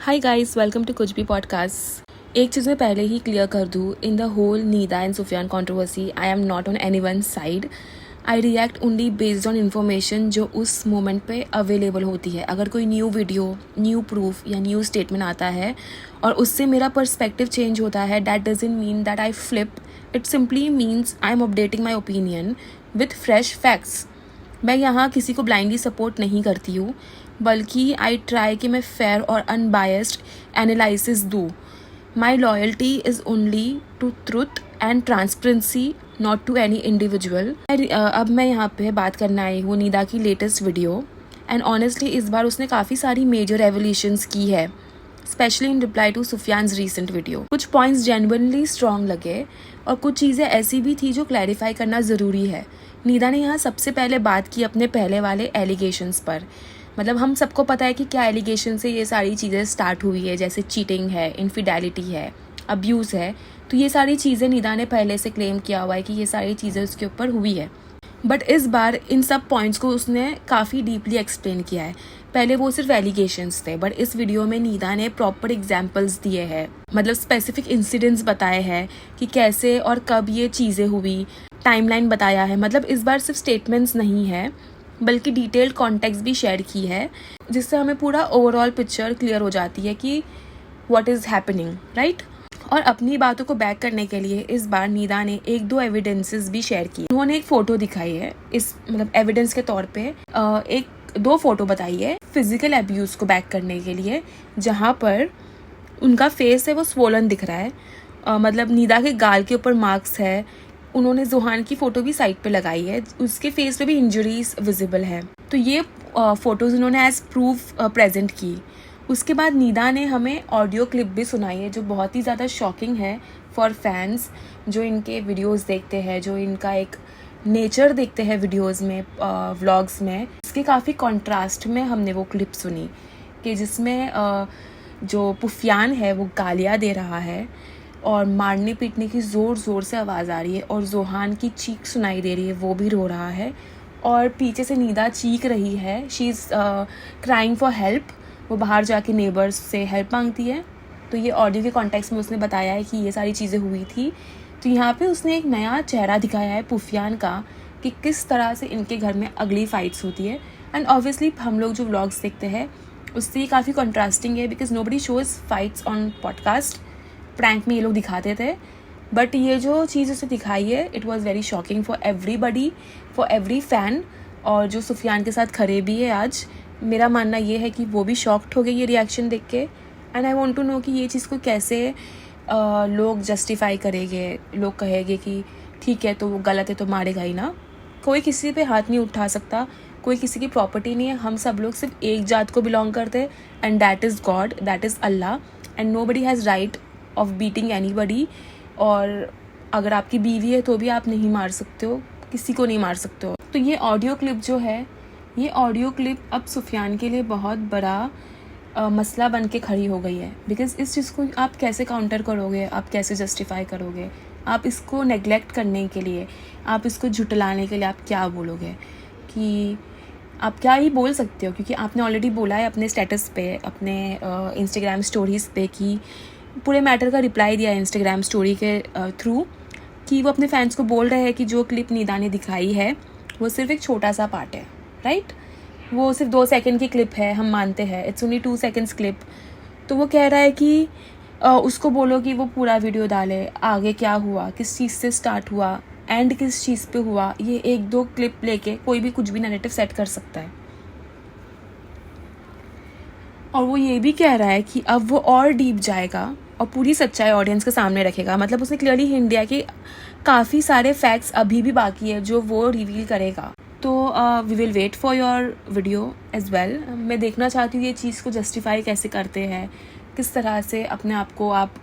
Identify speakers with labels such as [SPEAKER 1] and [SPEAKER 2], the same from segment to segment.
[SPEAKER 1] Hi guys, welcome to कुछ भी podcast. एक चीज़ मैं पहले ही क्लियर कर दूँ, in the whole Nida and Sufiyan controversy I am not on any one side. I react only based on information जो उस मोमेंट पे अवेलेबल होती है। अगर कोई न्यू वीडियो, न्यू प्रूफ या न्यू स्टेटमेंट आता है और उससे मेरा पर्सपेक्टिव चेंज होता है, that doesn't mean that I flip. It simply means I am updating my opinion with fresh facts. मैं यहाँ किसी को ब्लाइंडली सपोर्ट नहीं करती हूँ, बल्कि आई ट्राई कि मैं फेयर और अनबायस्ड एनालिसिस दूँ। My loyalty is only to truth and transparency, not to any individual. अब मैं यहाँ पे बात करने आई हूँ नीदा की लेटेस्ट वीडियो। एंड ऑनेस्टली इस बार उसने काफ़ी सारी मेजर रेवोल्यूशंस की है, स्पेशली इन रिप्लाई टू सुफियान्स रीसेंट वीडियो। कुछ पॉइंट्स जेन्युइनली स्ट्रॉन्ग लगे और कुछ चीज़ें ऐसी भी थी जो क्लैरिफाई करना ज़रूरी है। नीदा ने यहाँ सबसे पहले बात की अपने पहले वाले एलिगेशंस पर। मतलब हम सबको पता है कि क्या एलिगेशन से ये सारी चीज़ें स्टार्ट हुई है, जैसे चीटिंग है, इनफिडेलिटी है, अब्यूज़ है। तो ये सारी चीज़ें नीदा ने पहले से क्लेम किया हुआ है कि ये सारी चीज़ें उसके ऊपर हुई है। बट इस बार इन सब पॉइंट्स को उसने काफ़ी डीपली एक्सप्लेन किया है। पहले वो सिर्फ एलिगेशंस थे, बट इस वीडियो में नीदा ने प्रॉपर एग्जाम्पल्स दिए हैं, मतलब स्पेसिफिक इंसिडेंट्स बताए हैं कि कैसे और कब ये चीज़ें हुई, टाइमलाइन बताया है। मतलब इस बार सिर्फ स्टेटमेंट्स नहीं है, बल्कि डिटेल्ड कॉन्टेक्स्ट भी शेयर की है, जिससे हमें पूरा ओवरऑल पिक्चर क्लियर हो जाती है कि व्हाट इज़ हैपनिंग, राइट। और अपनी बातों को बैक करने के लिए इस बार नीदा ने एक दो एविडेंसेस भी शेयर की। उन्होंने एक फ़ोटो दिखाई है इस मतलब एविडेंस के तौर पे, एक दो फोटो बताई है फिजिकल अब्यूज़ को बैक करने के लिए, जहाँ पर उनका फेस है वो स्वोलन दिख रहा है। मतलब नीदा के गाल के ऊपर मार्क्स है। उन्होंने जोहान की फ़ोटो भी साइड पे लगाई है, उसके फेस पे भी इंजरीज विजिबल है। तो ये फ़ोटोज़ उन्होंने एज प्रूफ प्रेजेंट की। उसके बाद नीदा ने हमें ऑडियो क्लिप भी सुनाई है, जो बहुत ही ज़्यादा शॉकिंग है फॉर फैंस जो इनके वीडियोस देखते हैं, जो इनका एक नेचर देखते हैं वीडियोस में, व्लॉग्स में। इसके काफ़ी कॉन्ट्रास्ट में हमने वो क्लिप सुनी कि जिसमें जो पुफियान है वो गालियाँ दे रहा है और मारने पीटने की ज़ोर ज़ोर से आवाज़ आ रही है, और जोहान की चीख सुनाई दे रही है, वो भी रो रहा है, और पीछे से नीदा चीख रही है, she is crying for help. वो बाहर जाके नेबर्स से हेल्प मांगती है। तो ये ऑडियो के कॉन्टेक्स्ट में उसने बताया है कि ये सारी चीज़ें हुई थी। तो यहाँ पे उसने एक नया चेहरा दिखाया है पुफियान का, कि किस तरह से इनके घर में अगली फाइट्स होती है। एंड ऑब्वियसली हम लोग जो व्लॉग्स देखते हैं उससे ये काफ़ी कंट्रास्टिंग है, because nobody shows fights on podcast. Prank में ये लोग दिखाते थे, बट ये जो चीज़ उसे दिखाई है, it was very shocking for everybody, for every fan. और जो सुफियान के साथ खड़े भी है आज, मेरा मानना ये है कि वो भी शॉक्ड हो गए ये रिएक्शन देख के। And I want to know कि ये चीज़ को कैसे लोग जस्टिफाई करेंगे। लोग कहेंगे कि ठीक है, तो वो गलत है तो मारेगा ही ना। कोई किसी पे हाथ नहीं उठा सकता, कोई किसी की प्रॉपर्टी नहीं है। हम सब लोग सिर्फ एक जात को बिलोंग करते हैं, and that is God, that is Allah. And nobody has right of beating anybody. और अगर आपकी बीवी है तो भी आप नहीं मार सकते हो, किसी को नहीं मार सकते हो। तो ये ऑडियो क्लिप जो है, ये ऑडियो क्लिप अब सुफियान के लिए बहुत बड़ा मसला बन के खड़ी हो गई है। बिकॉज़ इस चीज़ को आप कैसे काउंटर करोगे, आप कैसे जस्टिफाई करोगे? आप इसको नेग्लेक्ट करने के लिए, आप इसको झुटलाने के लिए आप क्या बोलोगे? कि आप क्या ही बोल सकते हो, क्योंकि आपने ऑलरेडी बोला है अपने स्टेटस पे, अपने इंस्टाग्राम स्टोरीज़ पे, कि पूरे मैटर का रिप्लाई दिया है इंस्टाग्राम स्टोरी के थ्रू, कि वो अपने फैंस को बोल रहे हैं कि जो क्लिप नीदा ने दिखाई है वो सिर्फ एक छोटा सा पार्ट है, राइट। वो सिर्फ 2 सेकंड की क्लिप है, हम मानते हैं, इट्स ओनली 2 सेकंड्स क्लिप। तो वो कह रहा है कि उसको बोलो कि वो पूरा वीडियो डाले, आगे क्या हुआ, किस चीज़ से स्टार्ट हुआ, एंड किस चीज़ पे हुआ। ये 1-2 क्लिप लेके कोई भी कुछ भी नैरेटिव सेट कर सकता है। और वो ये भी कह रहा है कि अब वो और डीप जाएगा और पूरी सच्चाई ऑडियंस के सामने रखेगा। मतलब उसने क्लियरली हिंट दिया कि काफ़ी सारे फैक्ट्स अभी भी बाकी है जो वो रिवील करेगा। तो we will wait for your video as well. मैं देखना चाहती हूँ ये चीज़ को जस्टिफाई कैसे करते हैं, किस तरह से अपने आप को आप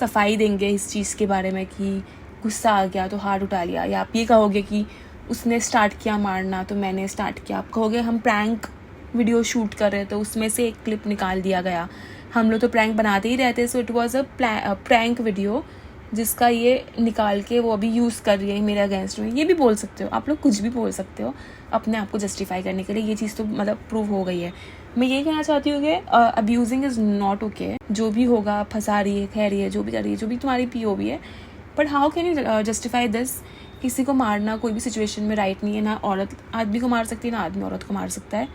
[SPEAKER 1] सफाई देंगे इस चीज़ के बारे में कि गुस्सा आ गया तो हाथ उठा लिया, या आप ये कहोगे कि उसने स्टार्ट किया मारना तो मैंने स्टार्ट किया। आप कहोगे हम प्रैंक वीडियो शूट कर रहे तो उसमें से एक क्लिप निकाल दिया गया, हम लोग तो प्रैंक बनाते ही रहते, so it was a prank video जिसका ये निकाल के वो अभी यूज़ कर रही है मेरे अगेंस्ट में। ये भी बोल सकते हो आप लोग, कुछ भी बोल सकते हो अपने आप को जस्टिफाई करने के लिए। ये चीज़ तो मतलब प्रूव हो गई है। मैं ये कहना चाहती हूँ कि अब्यूजिंग इज़ नॉट ओके। जो भी होगा, फंसा रही है, कह रही है, जो भी कर रही है, जो भी तुम्हारी POV है, but how can you justify this? किसी को मारना कोई भी सिचुएशन में राइट नहीं है। ना औरत आदमी को मार सकती है, ना आदमी औरत को मार सकता है।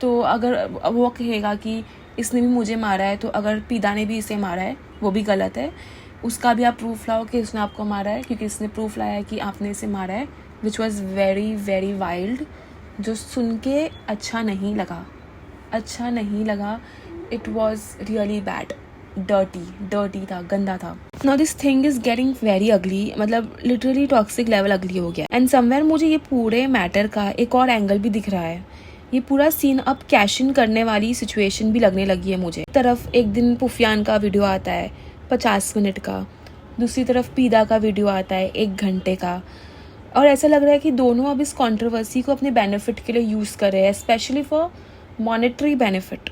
[SPEAKER 1] तो अगर वो कहेगा कि इसने भी मुझे मारा है, तो अगर पीदा ने भी इसे मारा है, वो भी गलत है। उसका भी आप प्रूफ लाओ कि इसने आपको मारा है, क्योंकि इसने प्रूफ लाया है कि आपने इसे मारा है, which was very very wild, जो सुन के अच्छा नहीं लगा। It was really bad, dirty था, गंदा था। Now this thing is getting very ugly, मतलब लिटरली टॉक्सिक लेवल अगली हो गया। एंड समवेयर मुझे ये पूरे मैटर का एक और एंगल भी दिख रहा है। ये पूरा सीन अब कैश इन करने वाली सिचुएशन भी लगने लगी है मुझे। तरफ एक दिन पुफियान का वीडियो आता है 50 मिनट का, दूसरी तरफ पीदा का वीडियो आता है 1 घंटे का, और ऐसा लग रहा है कि दोनों अब इस कंट्रोवर्सी को अपने बेनिफिट के लिए यूज़ कर रहे हैं, specially for monetary benefit,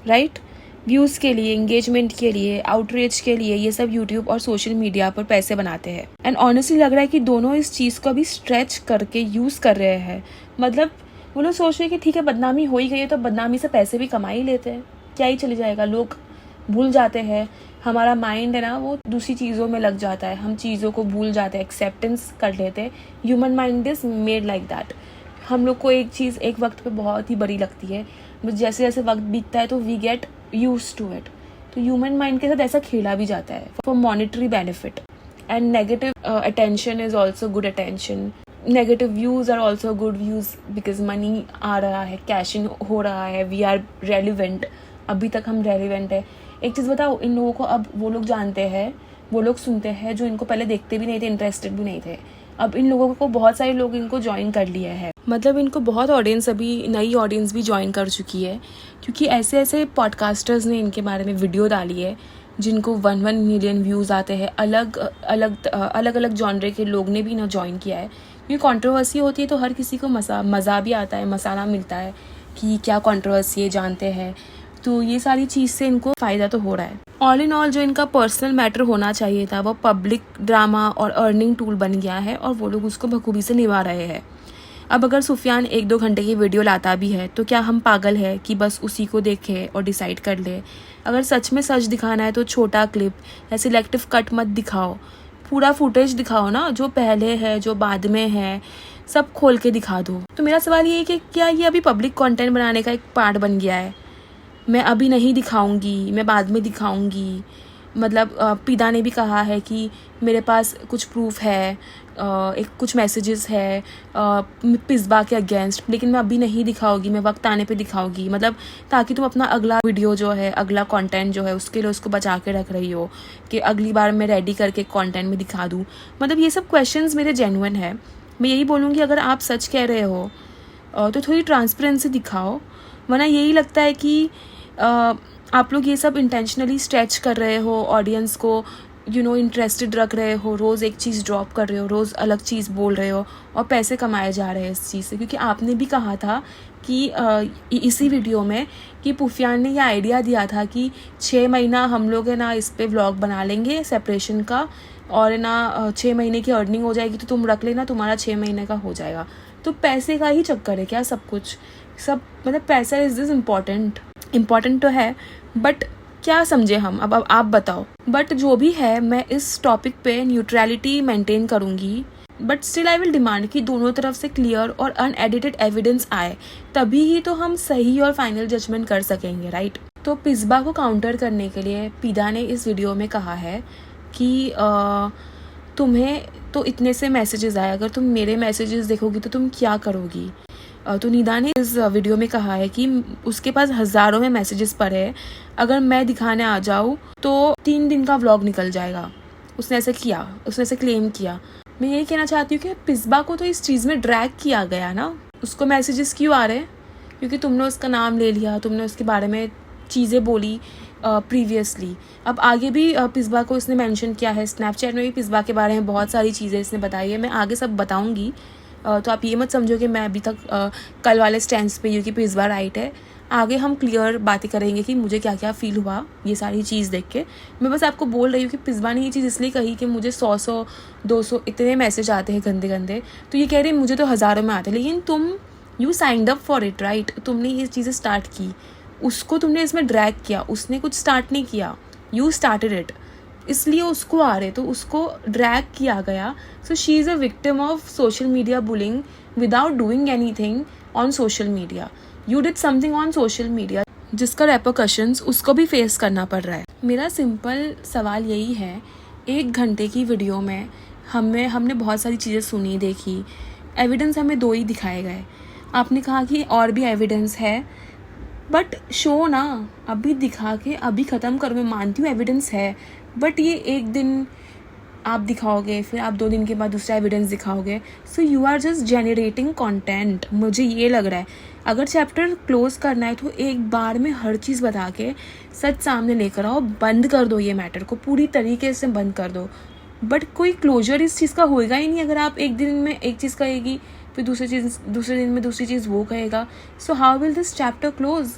[SPEAKER 1] right? Views के लिए, एंगेजमेंट के लिए, आउटरीच के लिए, ये सब यूट्यूब और सोशल मीडिया पर पैसे बनाते हैं। एंड ऑनेस्टली लग रहा है कि दोनों इस चीज़ को अभी स्ट्रेच करके यूज़ कर रहे हैं। मतलब वो लोग सोच रहे हैं कि ठीक है, बदनामी हो ही गई है तो बदनामी से पैसे भी कमा ही लेते हैं, क्या ही चले जाएगा। लोग भूल जाते हैं, हमारा माइंड है ना वो दूसरी चीज़ों में लग जाता है, हम चीज़ों को भूल जाते हैं, एक्सेप्टेंस कर लेते हैं। Human mind is made like that. हम लोग को एक चीज़ एक वक्त पे बहुत ही बुरी लगती है, बट जैसे जैसे वक्त बीतता है तो we get used to it. तो ह्यूमन माइंड के साथ ऐसा खेला भी जाता है for monetary benefit. And negative attention is also good attention, negative views are also good views, because money आ रहा है, कैश इन हो रहा है, वी आर रेलिवेंट। अभी तक हम रेलिवेंट है। एक चीज़ बताओ, इन लोगों को अब वो लोग जानते हैं, वो लोग सुनते हैं जो इनको पहले देखते भी नहीं थे, इंटरेस्टेड भी नहीं थे। अब इन लोगों को बहुत सारे लोग इनको ज्वाइन कर लिए हैं, मतलब इनको बहुत ऑडियंस, अभी नई ऑडियंस भी ज्वाइन कर चुकी है, क्योंकि ऐसे ऐसे पॉडकास्टर्स ने इनके बारे में वीडियो डाली है जिनको 1 मिलियन व्यूज़ आते हैं। अलग अलग जॉनरे के लोग ने भी इन्हें ज्वाइन किया है। क्योंकि कंट्रोवर्सी होती है तो हर किसी को मज़ा भी आता है, मसाला मिलता है कि क्या कंट्रोवर्सी है, जानते हैं। तो ये सारी चीज़ से इनको फ़ायदा तो हो रहा है। ऑल इन ऑल जो इनका पर्सनल मैटर होना चाहिए था वो पब्लिक ड्रामा और अर्निंग टूल बन गया है, और वो लोग उसको बखूबी से निभा रहे हैं। अब अगर सुफियान 1-2 घंटे की वीडियो लाता भी है तो क्या हम पागल है कि बस उसी को देखे और डिसाइड कर ले? अगर सच में सच दिखाना है तो छोटा क्लिप या सिलेक्टिव कट मत दिखाओ, पूरा फुटेज दिखाओ ना, जो पहले है, जो बाद में है, सब खोल के दिखा दो। तो मेरा सवाल ये है कि क्या ये अभी पब्लिक कंटेंट बनाने का एक पार्ट बन गया है? मैं अभी नहीं दिखाऊंगी, मैं बाद में दिखाऊंगी। मतलब पीदा ने भी कहा है कि मेरे पास कुछ प्रूफ है, कुछ मैसेजेस है पिस्बा के अगेंस्ट, लेकिन मैं अभी नहीं दिखाऊंगी, मैं वक्त आने पे दिखाऊंगी। मतलब ताकि तुम अपना अगला वीडियो जो है, अगला कंटेंट जो है, उसके लिए उसको बचा के रख रही हो कि अगली बार मैं रेडी करके कंटेंट में दिखा दूँ। मतलब ये सब क्वेश्चंस मेरे जेन्युइन है। मैं यही बोलूँगी, अगर आप सच कह रहे हो तो थोड़ी ट्रांसपेरेंसी दिखाओ, वरना यही लगता है कि आप लोग ये सब इंटेंशनली स्ट्रेच कर रहे हो, ऑडियंस को इंटरेस्टेड रख रहे हो, रोज़ एक चीज़ ड्रॉप कर रहे हो, रोज़ अलग चीज़ बोल रहे हो और पैसे कमाए जा रहे हैं इस चीज़ से। क्योंकि आपने भी कहा था कि इसी वीडियो में कि पुफियान ने ये आइडिया दिया था कि 6 महीना हम लोग है ना इस पे व्लॉग बना लेंगे सेपरेशन का, और है ना 6 महीने की अर्निंग हो जाएगी तो तुम रख लेना, तुम्हारा 6 महीने का हो जाएगा। तो पैसे का ही चक्कर है क्या सब कुछ? सब मतलब पैसा इज दिस इम्पॉर्टेंट तो है, बट क्या समझे हम? अब आप बताओ। बट जो भी है, मैं इस टॉपिक पे न्यूट्रलिटी मेंटेन करूँगी, but still I will demand कि दोनों तरफ से क्लियर और अनएडिटेड एविडेंस आए, तभी ही तो हम सही और फाइनल जजमेंट कर सकेंगे, राइट? तो पिस्बा को काउंटर करने के लिए पीदा ने इस वीडियो में कहा है कि तुम्हें तो इतने से मैसेजेस आए, अगर तुम मेरे मैसेजेस देखोगी तो तुम क्या करोगी? तो निदा ने इस वीडियो में कहा है कि उसके पास हज़ारों में मैसेजेस पड़े हैं, अगर मैं दिखाने आ जाऊँ तो 3 दिन का व्लॉग निकल जाएगा। उसने ऐसे क्लेम किया। मैं यही कहना चाहती हूँ कि पिस्बा को तो इस चीज़ में ड्रैग किया गया ना। उसको मैसेजेस क्यों आ रहे हैं? क्योंकि तुमने उसका नाम ले लिया, तुमने उसके बारे में चीज़ें बोली प्रीवियसली। अब आगे भी पिस्बा को इसने मेंशन किया है, स्नैपचैट में भी पिस्बा के बारे में बहुत सारी चीज़ें इसने बताई है। मैं आगे सब बताऊंगी, तो आप ये मत समझो कि मैं अभी तक कल वाले स्टैंड पे हूँ कि पिस्बा राइट है। आगे हम क्लियर बातें करेंगे कि मुझे क्या क्या फील हुआ ये सारी चीज़ देख के। मैं बस आपको बोल रही हूँ कि पिस्बा ने ये चीज़ इसलिए कही कि मुझे 100-200 इतने मैसेज आते हैं गंदे, तो ये कह रही मुझे तो हज़ारों में आते हैं, लेकिन तुम you signed up for it, right? तुमने ये चीज़ें स्टार्ट की, उसको तुमने इसमें ड्रैग किया, उसने कुछ स्टार्ट नहीं किया, यू स्टार्टेड इट, इसलिए उसको आ रहे, तो उसको ड्रैग किया गया. So she is a victim of social media bullying without doing anything on social media. You did something on social media जिसका रेपरकशंस उसको भी फेस करना पड़ रहा है. मेरा सिंपल सवाल यही है, 1 घंटे की वीडियो में हमने बहुत सारी चीज़ें सुनी देखी, एविडेंस हमें 2 ही दिखाए गए. आपने कहा कि और भी एविडेंस है, बट शो ना, अभी दिखा के अभी ख़त्म करो. मैं मानती हूँ एविडेंस है, बट ये 1 दिन आप दिखाओगे, फिर आप 2 दिन के बाद दूसरा एविडेंस दिखाओगे. So you are just generating content. मुझे ये लग रहा है अगर चैप्टर क्लोज करना है तो एक बार में हर चीज़ बता के सच सामने लेकर आओ, बंद कर दो, ये मैटर को पूरी तरीके से बंद कर दो. बट कोई क्लोजर इस चीज़ का होएगा ही नहीं अगर आप एक दिन में एक चीज़ कहेगी, फिर दूसरे दिन में दूसरी चीज़ वो कहेगा. So how will this chapter close?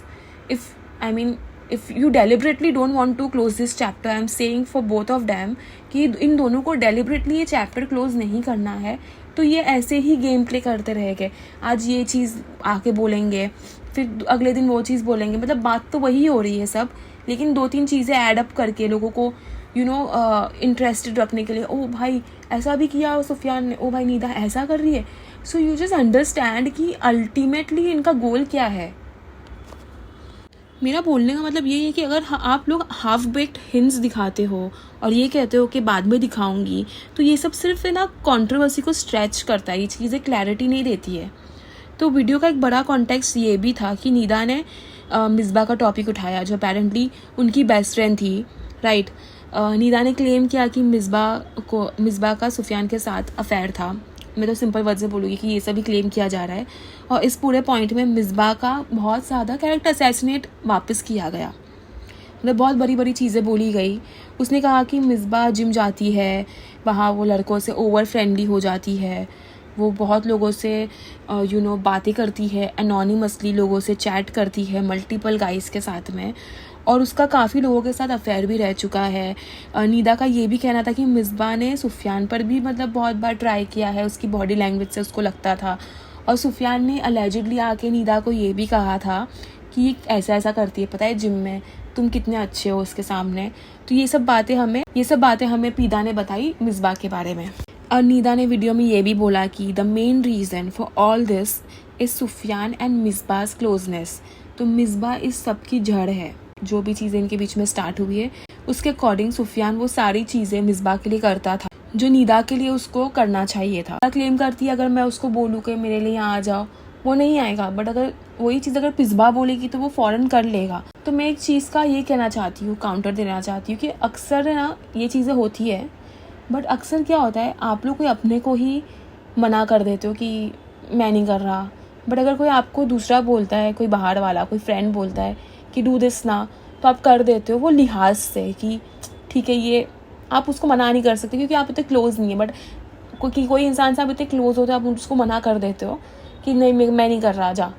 [SPEAKER 1] If you deliberately don't want to close this chapter, I am saying for both of them कि इन दोनों को डेलिबरेटली ये चैप्टर क्लोज नहीं करना है, तो ये ऐसे ही गेम प्ले करते रहेंगे. आज ये चीज़ आके बोलेंगे, फिर अगले दिन वो चीज़ बोलेंगे. मतलब बात तो वही हो रही है सब, लेकिन 2-3 चीज़ें ऐड अप करके लोगों को इंटरेस्टेड रखने के लिए. ओ भाई ऐसा भी किया सुफियान ने, ओ भाई नीदा ऐसा कर रही है. सो यू जस्ट अंडरस्टैंड कि अल्टीमेटली इनका गोल क्या है. मेरा बोलने का मतलब ये है कि अगर आप लोग हाफ बेक्ड हिंट्स दिखाते हो और ये कहते हो कि बाद में दिखाऊंगी, तो ये सब सिर्फ है ना कंट्रोवर्सी को स्ट्रेच करता है, ये चीज़ें क्लैरिटी नहीं देती है. तो वीडियो का एक बड़ा कॉन्टेक्स्ट ये भी था कि नीदा ने मिसबा का टॉपिक उठाया जो अपेरेंटली उनकी बेस्ट फ्रेंड थी, राइट. नीदा ने क्लेम किया कि मिसबा का सुफियान के साथ अफेयर था. मैं तो सिंपल वर्ड से बोलूँगी कि ये सभी क्लेम किया जा रहा है, और इस पूरे पॉइंट में मिसबा का बहुत ज़्यादा कैरेक्टर असैसिनेट वापस किया गया. मतलब बहुत बड़ी बड़ी चीज़ें बोली गई. उसने कहा कि मिसबा जिम जाती है, वहाँ वो लड़कों से ओवर फ्रेंडली हो जाती है, वो बहुत लोगों से बातें करती है, एनोनिमसली लोगों से चैट करती है मल्टीपल गाइस के साथ में, और उसका काफ़ी लोगों के साथ अफेयर भी रह चुका है. नीदा का ये भी कहना था कि मिसबा ने सुफियान पर भी मतलब बहुत बार ट्राई किया है, उसकी बॉडी लैंग्वेज से उसको लगता था. और सुफियान ने अलेजिडली आके नीदा को ये भी कहा था कि ऐसा ऐसा करती है, पता है जिम में तुम कितने अच्छे हो उसके सामने. तो ये सब बातें हमें पीदा ने बताई मिसबा के बारे में. और नीदा ने वीडियो में ये भी बोला कि the main reason for all this is Sufiyan and मिसबाज क्लोजनेस. तो मिसबा इस सब की जड़ है. जो भी चीज़ें इनके बीच में स्टार्ट हुई है उसके अकॉर्डिंग सुफियान वो सारी चीज़ें मिसबा के लिए करता था जो नीदा के लिए उसको करना चाहिए था. क्लेम करती है अगर मैं उसको बोलूँ कि मेरे लिए यहाँ आ जाओ, वो नहीं आएगा, बट अगर वही चीज़ अगर मिसबा बोलेगी तो वो फ़ौरन कर लेगा. तो मैं एक चीज़ का ये कहना चाहती हूँ, काउंटर देना चाहती हूँ कि अक्सर ना ये चीज़ें होती है, बट अक्सर क्या होता है आप लोग कोई अपने को ही मना कर देते हो कि मैं नहीं कर रहा, बट अगर कोई आपको दूसरा बोलता है, कोई बाहर वाला कोई फ्रेंड बोलता है कि डू दिस ना, तो आप कर देते हो वो लिहाज से कि ठीक है, ये आप उसको मना नहीं कर सकते क्योंकि आप इतने क्लोज नहीं है. बट कोई इंसान से आप इतने क्लोज होते हो आप उसको मना कर देते हो कि नहीं मैं नहीं कर रहा जा.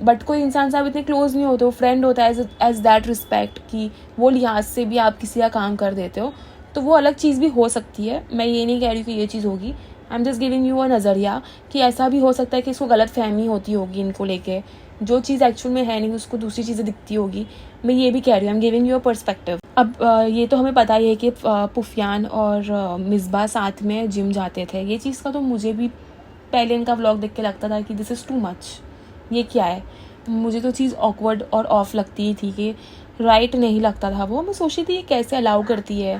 [SPEAKER 1] बट कोई इंसान से आप इतने क्लोज नहीं होते हो, फ्रेंड होता है एज दैट रिस्पेक्ट कि वो लिहाज से भी आप किसी का काम कर देते हो, तो वो अलग चीज़ भी हो सकती है. मैं ये नहीं कह रही कि ये चीज़ होगी, I am just giving you अ नज़रिया कि ऐसा भी हो सकता है कि इसको गलत फहमी होती होगी इनको लेके, जो चीज़ एक्चुअल में है नहीं उसको दूसरी चीज़ें दिखती होगी. मैं ये भी कह रही हूँ, I am giving you a perspective. अब ये तो हमें पता ही है कि पुफियान और मिसबा साथ में जिम जाते थे. ये चीज़ का तो मुझे भी पहले इनका व्लॉग देख के लगता था कि दिस इज़ टू मच, ये क्या है. मुझे तो चीज़ ऑकवर्ड और ऑफ लगती ही थी कि राइट नहीं लगता था वो. मैं सोचती थी ये कैसे अलाउ करती है,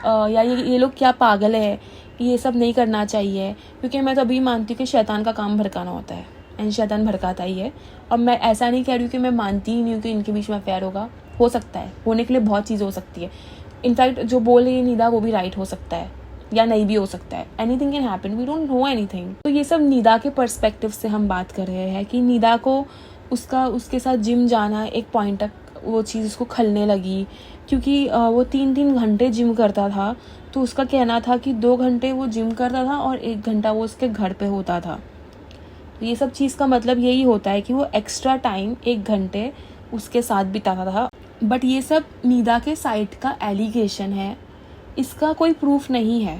[SPEAKER 1] या ये लोग क्या पागल है, ये सब नहीं करना चाहिए. क्योंकि मैं तो अभी मानती हूँ कि शैतान का काम भड़काना होता है, एंड शैतान भड़काता ही है. और मैं ऐसा नहीं कह रही हूँ कि मैं मानती ही नहीं हूँ कि इनके बीच में अफेयर होगा. हो सकता है, होने के लिए बहुत चीज़ हो सकती है. इनफैक्ट जो बोल रही है नीदा वो भी राइट हो सकता है या नहीं भी हो सकता है. Anything can happen, we don't know anything. तो ये सब नीदा के पर्सपेक्टिव से हम बात कर रहे हैं कि नीदा को उसके साथ जिम जाना एक पॉइंट तक वो चीज़ उसको खलने लगी, क्योंकि वो 3-3 घंटे जिम करता था. तो उसका कहना था कि 2 घंटे वो जिम करता था और 1 घंटा वो उसके घर पे होता था. तो ये सब चीज़ का मतलब यही होता है कि वो एक्स्ट्रा टाइम 1 घंटे उसके साथ बिताता था. बट ये सब नीदा के साइड का एलिगेशन है, इसका कोई प्रूफ नहीं है,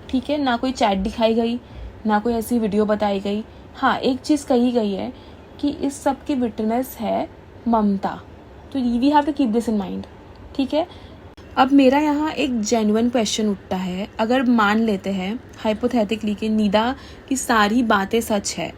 [SPEAKER 1] ठीक है. ना कोई चैट दिखाई गई, ना कोई ऐसी वीडियो बताई गई. हाँ, एक चीज़ कही गई है कि इस सब की विटनेस है ममता. तो we have to keep this in mind, ठीक है। अब मेरा यहाँ एक जेन्युइन क्वेश्चन उठता है, अगर मान लेते हैं हाइपोथेटिकली कि निदा की सारी बातें सच है,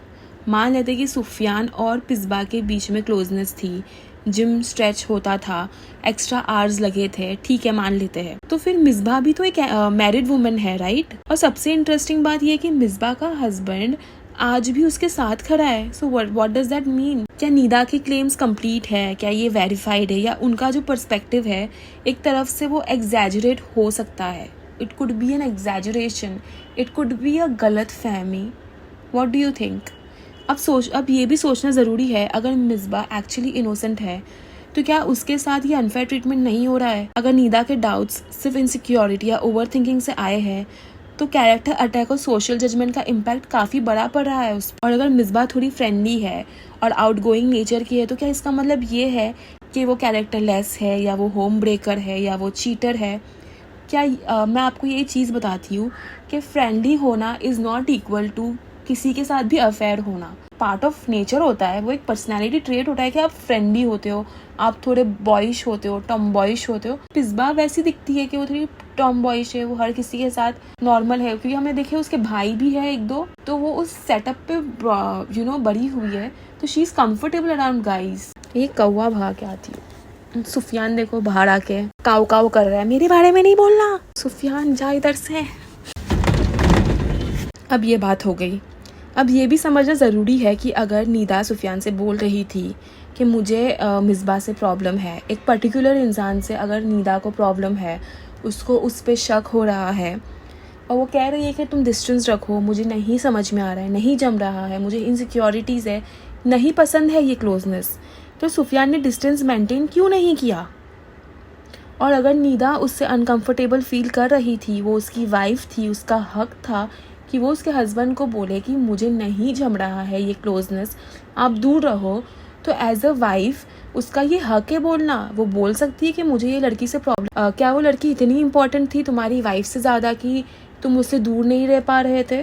[SPEAKER 1] मान लेते कि सुफियान और पिस्बा के बीच में क्लोजनेस थी, जिम स्ट्रेच होता था, एक्स्ट्रा आवर्स लगे थे, ठीक है मान लेते हैं, तो फिर मिसबा भी तो एक मैरिड वुमन है, राइट। और सबसे इंटरेस्टिंग बात यह कि मिसबा का हस्बैंड आज भी उसके साथ खड़ा है। So what does that mean? क्या निदा की क्लेम्स कंप्लीट है, क्या ये वेरीफाइड है, या उनका जो पर्सपेक्टिव है एक तरफ से वो एग्जैजरेट हो सकता है? It could be an exaggeration, it could be a गलत फहमी। What do you think? अब ये भी सोचना ज़रूरी है, अगर मिसबा एक्चुअली इनोसेंट है तो क्या उसके साथ ये अनफेयर ट्रीटमेंट नहीं हो रहा है? अगर निदा के डाउट्स सिर्फ इनसिक्योरिटी या ओवर थिंकिंग से आए हैं तो कैरेक्टर अटैक और सोशल जजमेंट का इम्पैक्ट काफ़ी बड़ा पड़ रहा है उस पर। और अगर मिसबा थोड़ी फ्रेंडली है और आउटगोइंग नेचर की है तो क्या इसका मतलब ये है कि वो कैरेक्टर लेस है, या वो होम ब्रेकर है, या वो चीटर है? क्या मैं आपको ये चीज़ बताती हूँ कि फ्रेंडली होना इज़ नॉट इक्वल टू किसी के साथ भी अफेयर होना। पार्ट ऑफ नेचर होता है, वो एक पर्सनैलिटी ट्रेट होता है कि आप फ्रेंडली होते हो, आप थोड़े बॉयिश होते हो, टॉम बॉयिश होते हो। पिस्बा वैसी दिखती है कि वो थोड़ी टॉम बॉयिश है, वो हर किसी के साथ नॉर्मल है, क्योंकि हमने देखे उसके भाई भी है एक दो, तो वो उस सेटअप पे बड़ी हुई है, तो she is comfortable around guys. ये कौवा भाग के आती है, सुफियान देखो बाहर आके काव काव कर रहा है, मेरे बारे में नहीं बोलना, सुफियान जा इधर से। अब ये बात हो गई। अब ये भी समझना ज़रूरी है कि अगर निदा सुफियान से बोल रही थी कि मुझे मिसबा से प्रॉब्लम है, एक पर्टिकुलर इंसान से अगर निदा को प्रॉब्लम है, उसको उस पर शक हो रहा है और वो कह रही है कि तुम डिस्टेंस रखो, मुझे नहीं समझ में आ रहा है, नहीं जम रहा है, मुझे इनसिक्योरिटीज़ है, नहीं पसंद है ये क्लोजनेस, तो सुफियान ने डिस्टेंस मेंटेन क्यों नहीं किया? और अगर निदा उससे अनकंफर्टेबल फील कर रही थी, वो उसकी वाइफ थी, उसका हक था कि वो उसके हस्बैंड को बोले कि मुझे नहीं जम रहा है ये क्लोजनेस, आप दूर रहो, तो एज अ वाइफ उसका ये हक है बोलना। वो बोल सकती है कि मुझे ये लड़की से प्रॉब्लम, क्या वो लड़की इतनी इंपॉर्टेंट थी तुम्हारी वाइफ से ज़्यादा कि तुम उससे दूर नहीं रह पा रहे थे?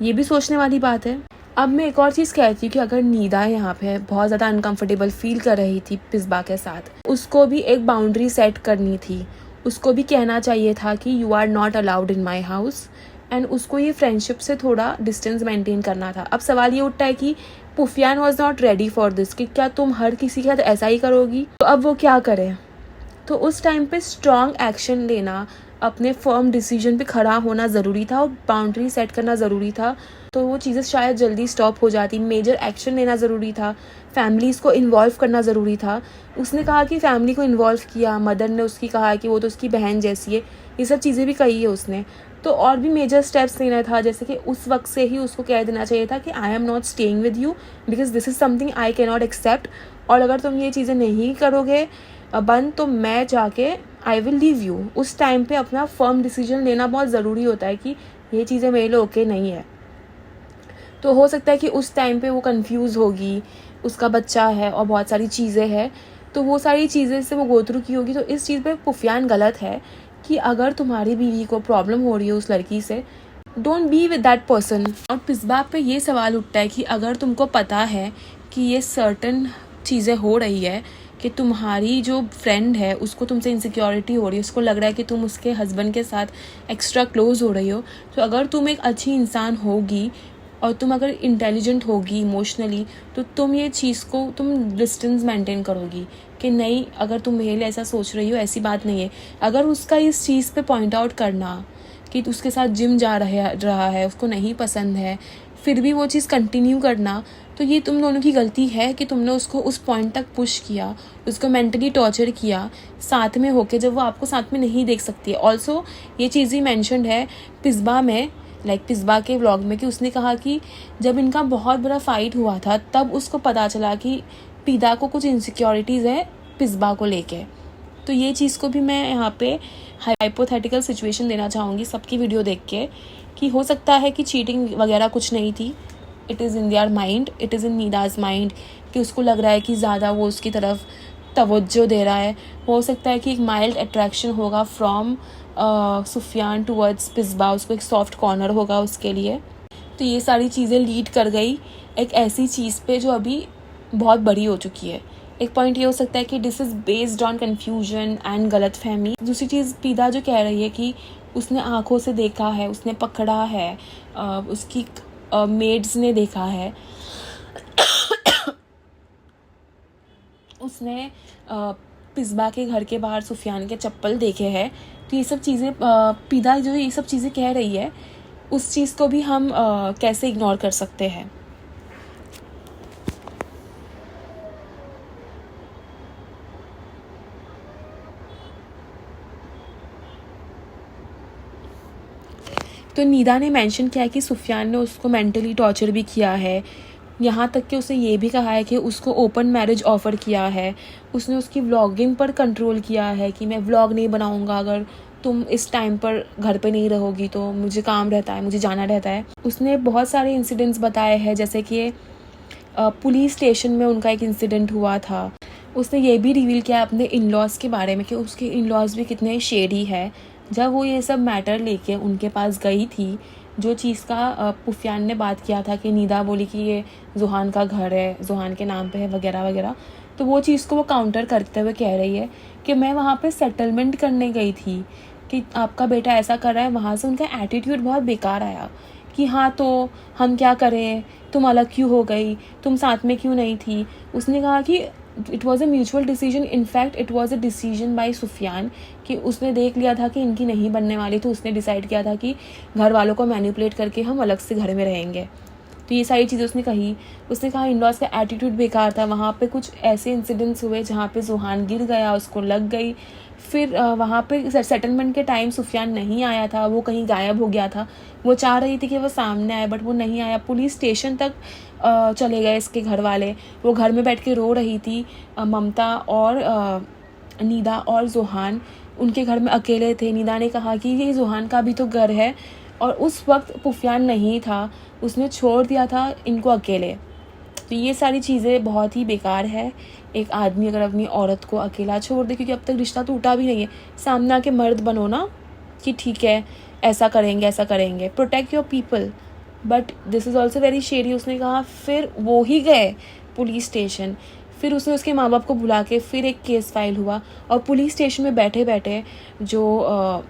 [SPEAKER 1] ये भी सोचने वाली बात है। अब मैं एक और चीज़ कहती हूँ कि अगर निदा यहाँ पे बहुत ज़्यादा अनकंफर्टेबल फील कर रही थी पिस्बा के साथ, उसको भी एक बाउंड्री सेट करनी थी, उसको भी कहना चाहिए था कि you are not allowed in my house, and उसको ये फ्रेंडशिप से थोड़ा डिस्टेंस मेंटेन करना था। अब सवाल ये उठता है कि पुफियान was not ready for this, कि क्या तुम हर किसी के साथ ऐसा ही करोगी? तो अब वो क्या करे? तो उस टाइम पे स्ट्रॉन्ग एक्शन लेना, अपने फर्म डिसीजन पे खड़ा होना ज़रूरी था और बाउंड्री सेट करना ज़रूरी था, तो वो चीज़ें शायद जल्दी स्टॉप हो जाती। मेजर एक्शन लेना ज़रूरी था, फैमिलीज़ को इन्वॉल्व करना ज़रूरी था। उसने कहा कि फैमिली को इन्वॉल्व किया, मदर ने उसकी कहा कि वो तो उसकी बहन जैसी है, ये सब चीज़ें भी कही है उसने। तो और भी मेजर स्टेप्स लेना था, जैसे कि उस वक्त से ही उसको कह देना चाहिए था कि I am not staying with you because this is something I can not accept, और अगर तुम ये चीज़ें नहीं करोगे बंद तो मैं जाके आई विल लीव यू। उस टाइम पे अपना फर्म डिसीजन लेना बहुत ज़रूरी होता है कि ये चीज़ें मेरे लिए ओके नहीं है। तो हो सकता है कि उस टाइम पे वो कंफ्यूज होगी, उसका बच्चा है और बहुत सारी चीज़ें हैं, तो वो सारी चीज़ें से वो गो थ्रू की होगी। तो इस चीज़ पे पुफियान गलत है कि अगर तुम्हारी बीवी को प्रॉब्लम हो रही है उस लड़की से, don't be with that person. और पिस्बा पे ये सवाल उठता है कि अगर तुमको पता है कि ये सर्टन चीज़ें हो रही है, कि तुम्हारी जो फ्रेंड है उसको तुमसे इनसिक्योरिटी हो रही है, उसको लग रहा है कि तुम उसके हस्बैंड के साथ एक्स्ट्रा क्लोज हो रही हो, तो अगर तुम एक अच्छी इंसान होगी और तुम अगर इंटेलिजेंट होगी इमोशनली, तो तुम ये चीज़ को तुम डिस्टेंस मेंटेन करोगी कि नहीं, अगर तुम मेरे लिए ऐसा सोच रही हो ऐसी बात नहीं है। अगर उसका इस चीज़ पे पॉइंट आउट करना कि उसके साथ जिम जा रहा है, उसको नहीं पसंद है, फिर भी वो चीज़ कंटिन्यू करना, तो ये तुम दोनों की गलती है कि तुमने उसको उस पॉइंट तक पुश किया, उसको मेंटली टॉर्चर किया साथ में होके, जब वो आपको साथ में नहीं देख सकती है। ऑल्सो ये चीज़ ही मैंशनड है पिस्बा में, पिस्बा के व्लॉग में, कि उसने कहा कि जब इनका बहुत बड़ा फाइट हुआ था तब उसको पता चला कि पिदा को कुछ इनसिक्योरिटीज़ है पिस्बा को लेके। तो ये चीज़ को भी मैं यहाँ पे हाइपोथेटिकल सिचुएशन देना चाहूँगी सबकी वीडियो देख के, कि हो सकता है कि चीटिंग वगैरह कुछ नहीं थी, it is in their mind, it is in निदाज़ माइंड, कि उसको लग रहा है कि ज़्यादा वो उसकी तरफ तवज्जो दे रहा है। हो सकता है कि एक माइल्ड अट्रैक्शन होगा फ्रॉम सुफियान टूवर्ड्स पिस्बा, उसको एक सॉफ्ट कॉर्नर होगा उसके लिए। तो ये सारी चीज़ें लीड कर गई एक ऐसी चीज़ पे जो अभी बहुत बड़ी हो चुकी है, एक पॉइंट ये हो सकता है कि this is based on confusion and गलत फहमी। दूसरी चीज़ पीदा जो कह रही है कि उसने आँखों से देखा है, उसने पकड़ा है, उसकी मेड्स ने देखा है, उसने पिस्बा के घर के बाहर सुफियान के चप्पल देखे हैं। तो ये सब चीज़ें पीदा जो ये सब चीज़ें कह रही है, उस चीज़ को भी हम कैसे इग्नोर कर सकते हैं। तो नीदा ने मेंशन किया कि सुफियान ने उसको मेंटली टॉर्चर भी किया है, यहाँ तक कि उसने ये भी कहा है कि उसको ओपन मैरिज ऑफ़र किया है। उसने उसकी व्लॉगिंग पर कंट्रोल किया है कि मैं व्लॉग नहीं बनाऊँगा अगर तुम इस टाइम पर घर पे नहीं रहोगी, तो मुझे काम रहता है, मुझे जाना रहता है। उसने बहुत सारे इंसिडेंट्स बताए हैं, जैसे कि पुलिस स्टेशन में उनका एक इंसिडेंट हुआ था। उसने ये भी रिवील किया अपने इन लॉज़ के बारे में कि उसके इन लॉज़ भी कितने शेडी है। जब वो ये सब मैटर लेके उनके पास गई थी, जो चीज़ का पुफियान ने बात किया था कि नीदा बोली कि ये जुहान का घर है, जुहान के नाम पे है वगैरह वगैरह, तो वो चीज़ को वो काउंटर करते हुए कह रही है कि मैं वहाँ पे सेटलमेंट करने गई थी कि आपका बेटा ऐसा कर रहा है। वहाँ से उनका एटीट्यूड बहुत बेकार आया कि हाँ तो हम क्या करें, तुम अलग क्यों हो गई, तुम साथ में क्यों नहीं थी। उसने कहा कि it was a mutual decision, in fact it was a decision by Sufiyan, कि उसने देख लिया था कि इनकी नहीं बनने वाली, तो उसने डिसाइड किया था कि घर वालों को मैनिपुलेट करके हम अलग से घर में रहेंगे। तो ये सारी चीज़ें उसने कही। उसने कहा इन लॉज़ का एटीट्यूड बेकार था। वहाँ पे कुछ ऐसे इंसिडेंट्स हुए जहाँ पे जुहान गिर गया, उसको लग गई। फिर वहाँ पे सेटलमेंट के टाइम सुफियान नहीं आया था, वो कहीं गायब हो गया था। वो चाह रही थी कि वो सामने आए, बट वो नहीं आया। पुलिस स्टेशन तक चले गए इसके घर वाले। वो घर में बैठ के रो रही थी। ममता और नीदा और जुहान उनके घर में अकेले थे। नीदा ने कहा कि ये जुहान का भी तो घर है, और उस वक्त पुफियान नहीं था, उसने छोड़ दिया था इनको अकेले। तो ये सारी चीज़ें बहुत ही बेकार है। एक आदमी अगर अपनी औरत को अकेला छोड़ दे, क्योंकि अब तक रिश्ता टूटा भी नहीं है, सामने आके मर्द बनो ना कि ठीक है ऐसा करेंगे ऐसा करेंगे, protect your people, but this is also very shady. उसने कहा फिर वो ही गए पुलिस स्टेशन, फिर उसने उसके माँ बाप को बुला के फिर एक केस फाइल हुआ, और पुलिस स्टेशन में बैठे बैठे जो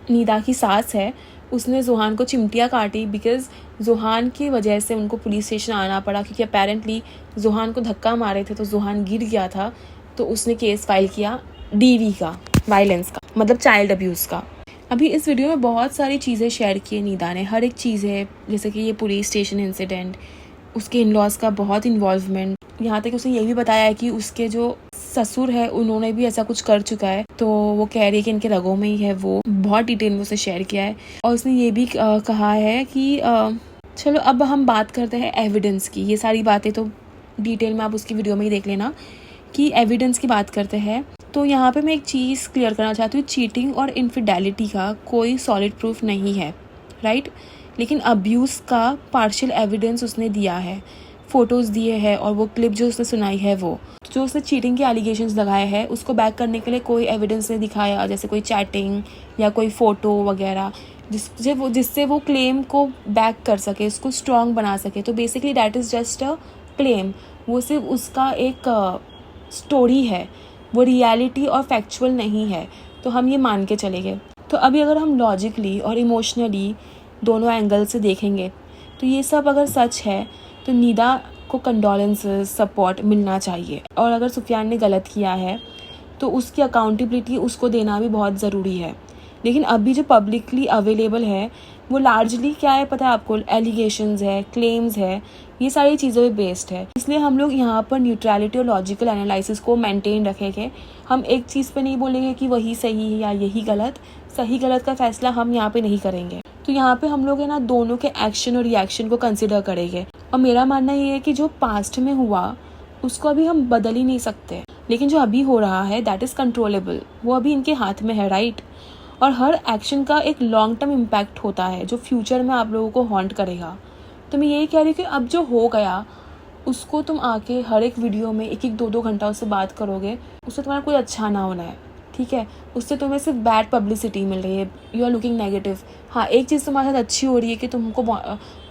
[SPEAKER 1] नीदा की सास है उसने जुहान को चिमटियाँ काटी, बिकॉज़ जुहान की वजह से उनको पुलिस स्टेशन आना पड़ा, क्योंकि अपेरेंटली जुहान को धक्का मारे थे तो जुहान गिर गया था। तो उसने केस फाइल किया डीवी का, वायलेंस का, मतलब चाइल्ड अब्यूज़ का। अभी इस वीडियो में बहुत सारी चीज़ें शेयर की नीदा ने, हर एक चीज़ है, जैसे कि ये पुलिस स्टेशन इंसिडेंट, उसके इन लॉज़ का बहुत इन्वॉल्वमेंट, यहाँ तक उसने ये भी बताया है कि उसके जो ससुर है उन्होंने भी ऐसा कुछ कर चुका है, तो वो कह रही है कि इनके रगों में ही है। वो बहुत डिटेल में उसे शेयर किया है। और उसने ये भी कहा है कि चलो अब हम बात करते हैं एविडेंस की। ये सारी बातें तो डिटेल में आप उसकी वीडियो में ही देख लेना कि एविडेंस की बात करते हैं। तो यहाँ पे मैं एक चीज़ क्लियर करना चाहती हूँ, चीटिंग और इनफिडेलिटी का कोई सॉलिड प्रूफ नहीं है, राइट, लेकिन अब्यूज़ का पार्शियल एविडेंस उसने दिया है, फ़ोटोज़ दिए हैं, और वो क्लिप जो उसने सुनाई है, वो जो उसने चीटिंग के एलिगेशंस लगाए हैं उसको बैक करने के लिए कोई एविडेंस नहीं दिखाया, जैसे कोई चैटिंग या कोई फ़ोटो वगैरह जिससे वो क्लेम को बैक कर सके, उसको स्ट्रॉन्ग बना सके। तो basically that is just a claim, वो सिर्फ उसका एक स्टोरी है, वो रियलिटी और फैक्चुअल नहीं है, तो हम ये मान के चलेंगे। तो अभी अगर हम लॉजिकली और इमोशनली दोनों एंगल से देखेंगे तो ये सब अगर सच है तो नीदा को कंडोलेंसेस, सपोर्ट मिलना चाहिए, और अगर सुफियान ने गलत किया है तो उसकी अकाउंटेबिलिटी उसको देना भी बहुत ज़रूरी है। लेकिन अभी जो पब्लिकली अवेलेबल है वो लार्जली क्या है पता है आपको, एलिगेशंस है, क्लेम्स है, ये सारी चीज़ों पे बेस्ड है। इसलिए हम लोग यहाँ पर न्यूट्रलिटी और लॉजिकल एनालिसिस को मेंटेन रखेंगे। हम एक चीज़ पे नहीं बोलेंगे कि वही सही है या यही गलत, सही गलत का फैसला हम यहाँ पे नहीं करेंगे। तो यहाँ पे हम लोग है ना दोनों के एक्शन और रिएक्शन को कंसिडर करेंगे। और मेरा मानना ये है कि जो पास्ट में हुआ उसको अभी हम बदल ही नहीं सकते, लेकिन जो अभी हो रहा है दैट इज़ कंट्रोलेबल, वो अभी इनके हाथ में है, राइट। और हर एक्शन का एक लॉन्ग टर्म इम्पैक्ट होता है जो फ्यूचर में आप लोगों को हॉन्ट करेगा। तो मैं यही कह रही हूँ कि अब जो हो गया उसको तुम आके हर एक वीडियो में 1-1, 2-2 घंटा उससे बात करोगे, उससे तुम्हारा कोई अच्छा ना होना है, ठीक है, उससे तुम्हें सिर्फ बैड पब्लिसिटी मिल रही है, यू आर लुकिंग नेगेटिव। हाँ, एक चीज़ तुम्हारे साथ अच्छी हो रही है कि तुमको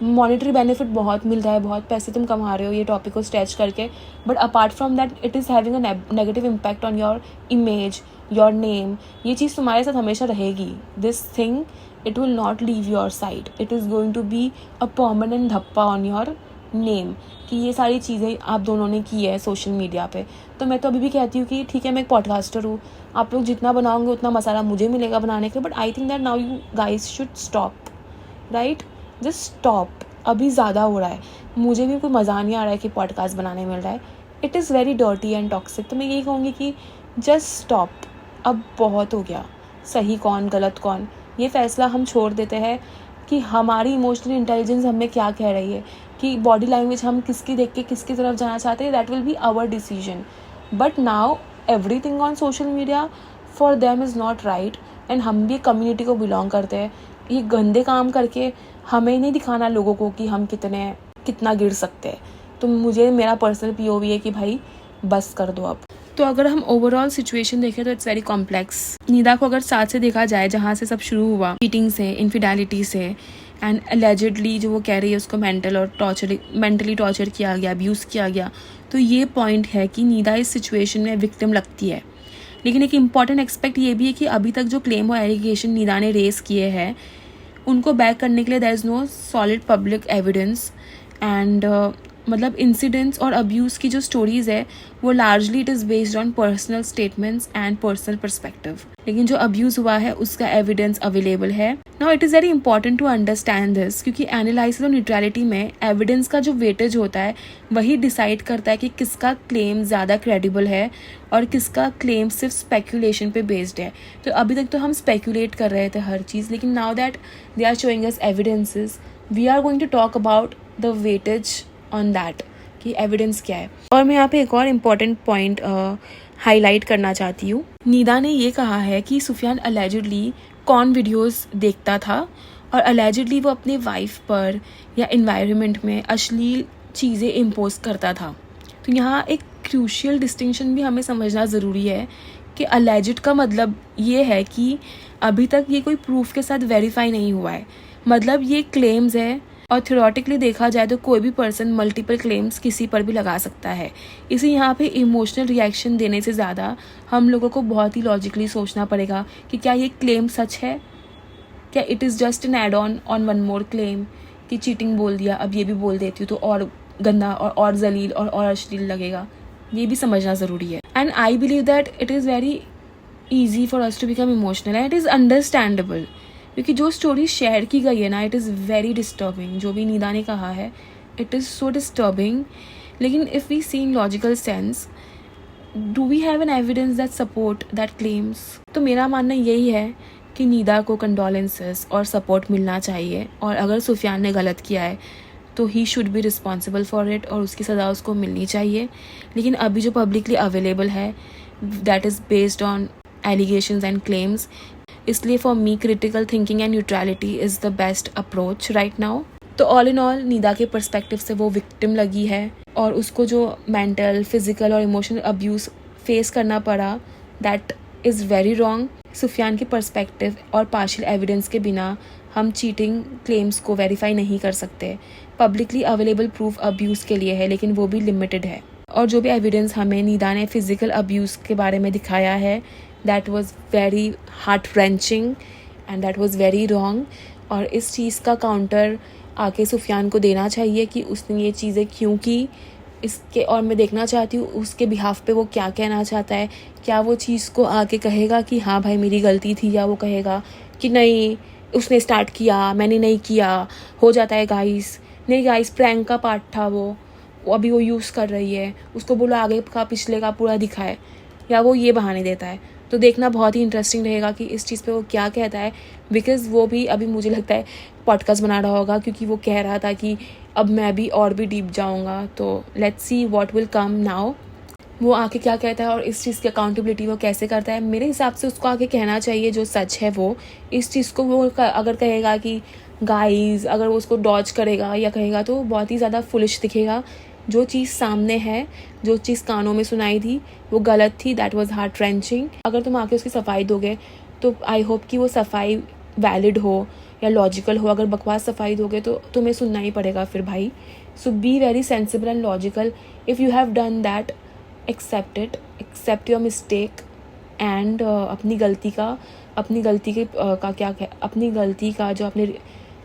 [SPEAKER 1] मॉनेटरी बेनिफिट बहुत मिल रहा है, बहुत पैसे तुम कमा रहे हो ये टॉपिक को स्ट्रेच करके, but apart from that it is having a negative impact on your image, your name. ये चीज़ तुम्हारे साथ हमेशा रहेगी। This thing it will not leave your side, it is going to be a permanent धप्पा on your name कि ये सारी चीज़ें आप दोनों ने की है सोशल मीडिया पे। तो मैं तो अभी भी कहती हूँ कि ठीक है, मैं एक पॉडकास्टर हूँ, आप लोग जितना बनाओगे उतना मसाला मुझे मिलेगा बनाने के, but I think that now you guys should stop, right, just stop. अभी ज़्यादा हो रहा है, मुझे भी कोई मज़ा नहीं आ रहा है कि पॉडकास्ट बनाने मिल रहा है, it is very dirty and toxic. तो मैं यही कहूँगी कि जस्ट स्टॉप, अब बहुत हो गया। सही कौन गलत कौन, ये फ़ैसला हम छोड़ देते हैं कि हमारी इमोशनल इंटेलिजेंस हमें क्या कह रही है, कि बॉडी लैंग्वेज हम किसकी देख के किसकी तरफ जाना चाहते हैं, that will be our decision. But now everything on social media for them is not right, and हम भी कम्युनिटी को बिलोंग करते हैं। ये गंदे काम करके हमें नहीं दिखाना लोगों को कि हम कितना गिर सकते हैं। तो मुझे मेरा पर्सनल POV है कि भाई बस कर दो अब। तो अगर हम ओवरऑल सिचुएशन देखें तो इट्स वेरी कॉम्प्लेक्स। निदा को अगर साथ से देखा जाए, जहाँ से सब शुरू हुआ, चीटिंग से, इनफिडेलिटी से, एंड एलिजिडली जो वो कह रही है उसको मेंटली टॉर्चर किया गया, अब्यूज़ किया गया, तो ये पॉइंट है कि निदा इस सिचुएशन में विक्टिम लगती है। लेकिन एक इम्पॉर्टेंट एस्पेक्ट ये भी है कि अभी तक जो क्लेम और एलिगेशन निदा ने रेस किए हैं उनको बैक करने के लिए there is no solid public evidence, and मतलब इंसिडेंट्स और अब्यूज़ की जो स्टोरीज़ है वो largely it is based on personal statements and personal perspective. लेकिन जो अब्यूज़ हुआ है उसका एविडेंस अवेलेबल है। Now it is very important to understand this, क्योंकि एनालिसिस और न्यूट्रलिटी में एविडेंस का जो वेटेज होता है वही डिसाइड करता है कि किसका क्लेम ज़्यादा क्रेडिबल है और किसका क्लेम सिर्फ स्पेक्यूलेशन पे बेस्ड है। तो अभी तक तो हम स्पेक्यूलेट कर रहे थे हर चीज़, लेकिन now that they are showing us evidences, we are going to talk about the weightage on that कि एविडेंस क्या है। और मैं यहाँ पे एक और इम्पॉर्टेंट पॉइंट हाईलाइट करना चाहती हूँ। निदा ने ये कहा है कि सुफियान अलेजिडली कॉर्न वीडियोस देखता था और अलेजिडली वो अपने वाइफ पर या इन्वायरमेंट में अश्लील चीज़ें इम्पोज करता था। तो यहाँ एक क्रूशियल डिस्टिंक्शन भी हमें समझना ज़रूरी है कि अलेजिड का मतलब ये है कि अभी तक ये कोई प्रूफ के साथ वेरीफाई नहीं हुआ है, मतलब ये क्लेम्स है, और थ्योरेटिकली देखा जाए तो कोई भी पर्सन मल्टीपल क्लेम्स किसी पर भी लगा सकता है। इसी यहाँ पे इमोशनल रिएक्शन देने से ज़्यादा हम लोगों को बहुत ही लॉजिकली सोचना पड़ेगा कि क्या ये क्लेम सच है, क्या it is just an add on one more claim कि चीटिंग बोल दिया अब ये भी बोल देती हूँ तो और गंदा और जलील और अश्लील लगेगा। ये भी समझना ज़रूरी है। And I believe that it is very easy for us to become emotional and it is understandable, क्योंकि जो स्टोरी शेयर की गई है ना, इट इज़ वेरी डिस्टर्बिंग। जो भी निदा ने कहा है इट इज़ सो डिस्टर्बिंग। लेकिन if we see in logical sense, do we have an evidence that support that claims? तो मेरा मानना यही है कि निदा को कंडोलेंसेस और सपोर्ट मिलना चाहिए, और अगर सुफियान ने गलत किया है तो he should be responsible for it और उसकी सज़ा उसको मिलनी चाहिए। लेकिन अभी जो पब्लिकली अवेलेबल है that is based on allegations and claims, इसलिए for me critical thinking and neutrality is the best approach right now. तो ऑल इन ऑल निदा के पर्सपेक्टिव से वो विक्टिम लगी है और उसको जो मेंटल, फिजिकल और इमोशनल अब्यूज़ फेस करना पड़ा that is very wrong. Sufiyan के पर्सपेक्टिव और पार्शियल एविडेंस के बिना हम चीटिंग क्लेम्स को वेरीफाई नहीं कर सकते। पब्लिकली अवेलेबल प्रूफ अब्यूज़ के लिए है, लेकिन वो भी लिमिटेड है। और जो भी एविडेंस हमें निदा ने फिजिकल अब्यूज़ के बारे में दिखाया है that was very heart wrenching and that was very wrong. और इस चीज़ का काउंटर आके सुफियान को देना चाहिए कि उसने ये चीज़ें क्यों की इसके, और मैं देखना चाहती हूँ उसके बिहाफ पे वो क्या कहना चाहता है। क्या वो चीज़ को आके कहेगा कि हाँ भाई मेरी गलती थी, या वो कहेगा कि नहीं उसने स्टार्ट किया मैंने नहीं किया, हो जाता है गाइस, नहीं गाइस प्रैंक का पार्ट था वो अभी वो यूज़ कर रही है, उसको बोलो आगे का पिछले का पूरा दिखाए, या वो ये बहाने देता है। तो देखना बहुत ही इंटरेस्टिंग रहेगा कि इस चीज़ पे वो क्या कहता है, बिकॉज़ वो भी अभी मुझे लगता है पॉडकास्ट बना रहा होगा, क्योंकि वो कह रहा था कि अब मैं भी और भी डीप जाऊंगा। तो let's see what will come now, वो आके क्या कहता है और इस चीज़ की अकाउंटेबिलिटी वो कैसे करता है। मेरे हिसाब से उसको आके कहना चाहिए जो सच है वो। इस चीज़ को वो अगर कहेगा कि गाइस, अगर वो उसको डॉज करेगा या कहेगा तो बहुत ही ज़्यादा फुलिश दिखेगा। जो चीज़ सामने है, जो चीज़ कानों में सुनाई थी वो गलत थी, दैट वाज हार्ट रेंचिंग। अगर तुम आके उसकी सफाई दोगे तो आई होप कि वो सफाई वैलिड हो या लॉजिकल हो। अगर बकवास सफाई दोगे तो तुम्हें सुनना ही पड़ेगा फिर भाई। So be very sensible and logical. If you have done that, accept it, accept your mistake and अपनी गलती का जो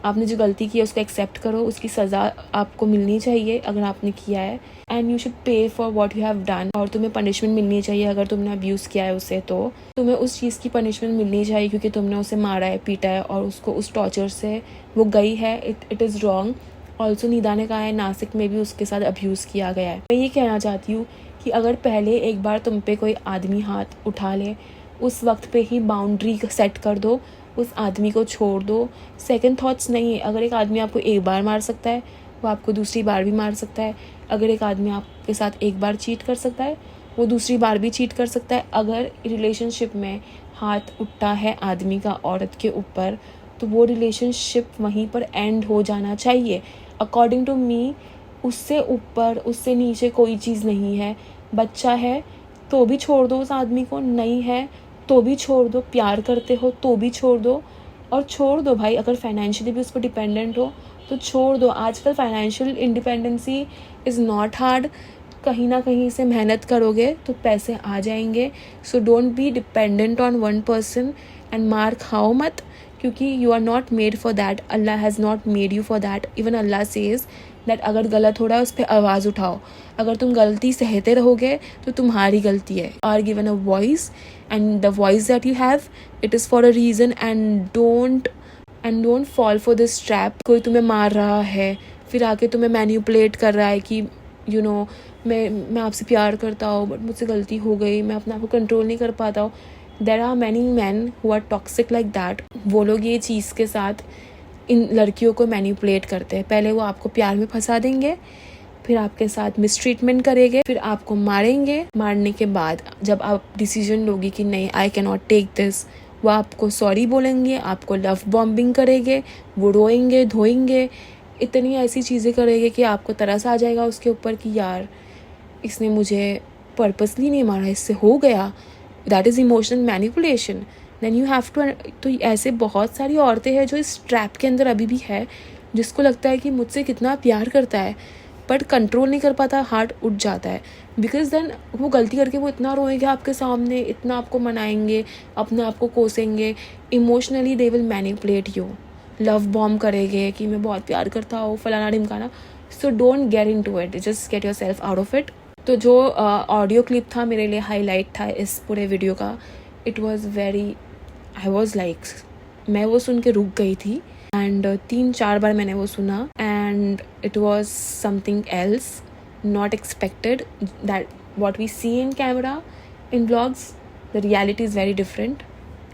[SPEAKER 1] आपने जो गलती की है उसको एक्सेप्ट करो। उसकी सज़ा आपको मिलनी चाहिए अगर आपने किया है, and you should pay for what you have done. और तुम्हें पनिशमेंट मिलनी चाहिए अगर तुमने अब्यूज़ किया है उसे, तो तुम्हें उस चीज़ की पनिशमेंट मिलनी चाहिए क्योंकि तुमने उसे मारा है, पीटा है और उसको उस टॉर्चर से वो गई है। It is wrong. Also Nida ने कहा है नासिक में भी उसके साथ अब्यूज़ किया गया है। मैं ये कहना चाहती हूँ कि अगर पहले एक बार तुम पे कोई आदमी हाथ उठा ले, उस वक्त पे ही बाउंड्री सेट कर दो, उस आदमी को छोड़ दो। सेकंड थॉट्स नहीं है। अगर एक आदमी आपको एक बार मार सकता है, वो आपको दूसरी बार भी मार सकता है। अगर एक आदमी आपके साथ एक बार चीट कर सकता है, वो दूसरी बार भी चीट कर सकता है। अगर रिलेशनशिप में हाथ उठता है आदमी का औरत के ऊपर, तो वो रिलेशनशिप वहीं पर एंड हो जाना चाहिए। अकॉर्डिंग टू मी, उससे ऊपर उससे नीचे कोई चीज़ नहीं है। बच्चा है तो भी छोड़ दो उस आदमी को, नहीं है तो भी छोड़ दो, प्यार करते हो तो भी छोड़ दो। और छोड़ दो भाई, अगर फाइनेंशियली भी उस पर डिपेंडेंट हो तो छोड़ दो। आजकल financial independency is not hard. कहीं ना कहीं से मेहनत करोगे तो पैसे आ जाएंगे। So don't be dependent on one person and मार खाओ मत, क्योंकि you are not made for that. Allah has not made you for that. Even Allah says that अगर गलत हो रहा है उस पर आवाज़ उठाओ। अगर तुम गलती सहते रहोगे तो तुम्हारी गलती है। Are given a voice and the voice that you have, it is for a reason. And don't fall for this trap. कोई तुम्हें मार रहा है फिर आके तुम्हें मैनिपुलेट कर रहा है कि यू नो मैं आपसे प्यार करता हूँ बट मुझसे गलती हो गई, मैं अपने आप को कंट्रोल नहीं कर पाता हूँ। There are many man who are toxic like that. वो लोग ये चीज़ के साथ इन लड़कियों को मैनिपुलेट करते हैं। पहले वो आपको प्यार में फंसा देंगे, फिर आपके साथ मिसट्रीटमेंट करेंगे, फिर आपको मारेंगे। मारने के बाद जब आप डिसीजन लोगी कि नहीं I can not take this, वो आपको सॉरी बोलेंगे, आपको लव बॉम्बिंग करेंगे, वो रोएंगे धोएंगे, इतनी ऐसी चीज़ें करेंगे कि आपको तरस आ जाएगा उसके ऊपर कि यार इसने मुझे पर्पसली नहीं मारा, इससे हो गया। That is emotional manipulation. Then you have to. तो ऐसे बहुत सारी औरतें हैं जो इस ट्रैप के अंदर अभी भी है, जिसको लगता है कि मुझसे कितना प्यार करता है बट कंट्रोल नहीं कर पाता, हार्ट उठ जाता है। बिकॉज देन वो गलती करके वो इतना रोएंगे आपके सामने, इतना आपको मनाएंगे, अपने आप को कोसेंगे। Emotionally they will manipulate you, love bomb करेंगे कि मैं बहुत प्यार करता हूँ, फलाना ढिमकाना। So don't get into it, just get yourself out of it. तो जो ऑडियो क्लिप था मेरे लिए हाईलाइट था इस पूरे वीडियो का। It was very, I was like, मैं वो सुन के रुक गई थी। एंड 3-4 बार मैंने वो सुना and it was something else, not expected. That what we see in camera in vlogs, the reality is very different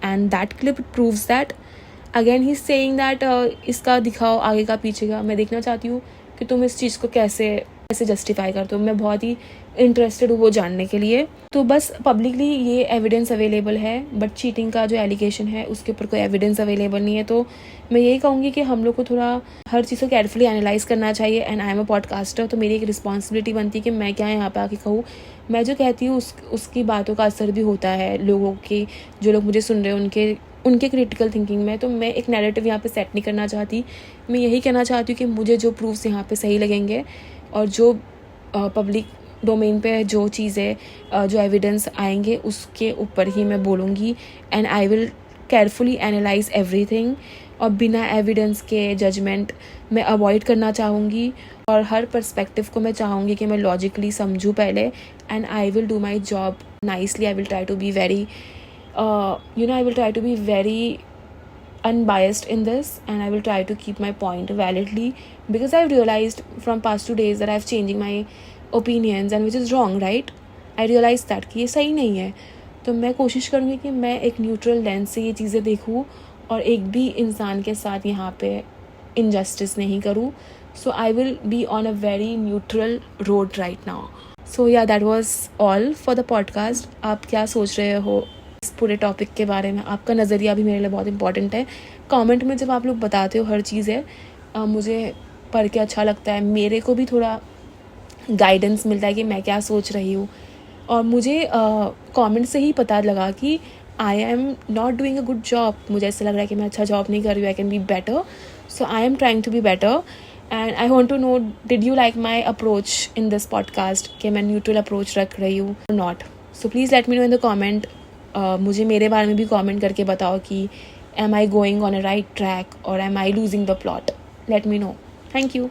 [SPEAKER 1] and that clip proves that. Again he is saying that इसका दिखाओ आगे का पीछे का। मैं देखना चाहती हूँ कि तुम इस चीज़ को कैसे जस्टिफाई करते हो। मैं बहुत ही इंटरेस्टेड हूँ वो जानने के लिए। तो बस पब्लिकली ये एविडेंस अवेलेबल है, बट चीटिंग का जो एलिगेशन है उसके ऊपर कोई एविडेंस अवेलेबल नहीं है। तो मैं यही कहूँगी कि हम लोग को थोड़ा हर चीज़ को केयरफुली एनालाइज करना चाहिए। And I am a podcaster, तो मेरी एक रिस्पॉन्सिबिलिटी बनती है कि मैं क्या यहाँ पे आके कहूँ। मैं जो कहती हूँ उसकी बातों का असर भी होता है लोगों की, जो लोग मुझे सुन रहे हैं उनके क्रिटिकल थिंकिंग में। तो मैं एक नैरेटिव यहाँ पे सेट नहीं करना चाहती। मैं यही कहना चाहती हूँ कि मुझे जो प्रूफ्स यहाँ पे सही लगेंगे और जो पब्लिक डोमेन पे जो चीज़ें जो एविडेंस आएंगे उसके ऊपर ही मैं बोलूँगी। And I will carefully analyse everything. और बिना एविडेंस के जजमेंट मैं अवॉइड करना चाहूँगी। और हर पर्सपेक्टिव को मैं चाहूँगी कि मैं लॉजिकली समझूँ पहले। And I will do my job nicely. I will try to be very I will try to be very unbiased in this, and I will try to keep my point validly, because I've realized from past 2 days that I've changing my opinions, and which is wrong, right? I realized that कि ये सही नहीं है। तो मैं कोशिश करूँगी कि मैं एक न्यूट्रल लेंस से ये चीज़ें देखूँ और एक भी इंसान के साथ यहाँ पे इनजस्टिस नहीं करूँ। So I will be on a very neutral road right now. So yeah, that was all for the podcast. आप क्या सोच रहे हो इस पूरे टॉपिक के बारे में? आपका नज़रिया भी मेरे लिए बहुत इंपॉर्टेंट है। कमेंट में जब आप लोग बताते हो हर चीज़ है, मुझे पढ़ के अच्छा लगता है। मेरे को भी थोड़ा गाइडेंस मिलता है कि मैं क्या सोच रही हूँ। और मुझे कमेंट से ही पता लगा कि I am not doing a good job. मुझे ऐसा लग रहा है कि मैं अच्छा जॉब नहीं कर रही हूँ, I can be better, so I am trying to be better. And I want to know, did you like my approach in this podcast, कि मैं न्यूट्रल अप्रोच रख रही हूँ not. So please let me know in the comment. मुझे मेरे बारे में भी कॉमेंट करके बताओ कि am I going on a right track or am I losing the plot. Let me know. Thank you.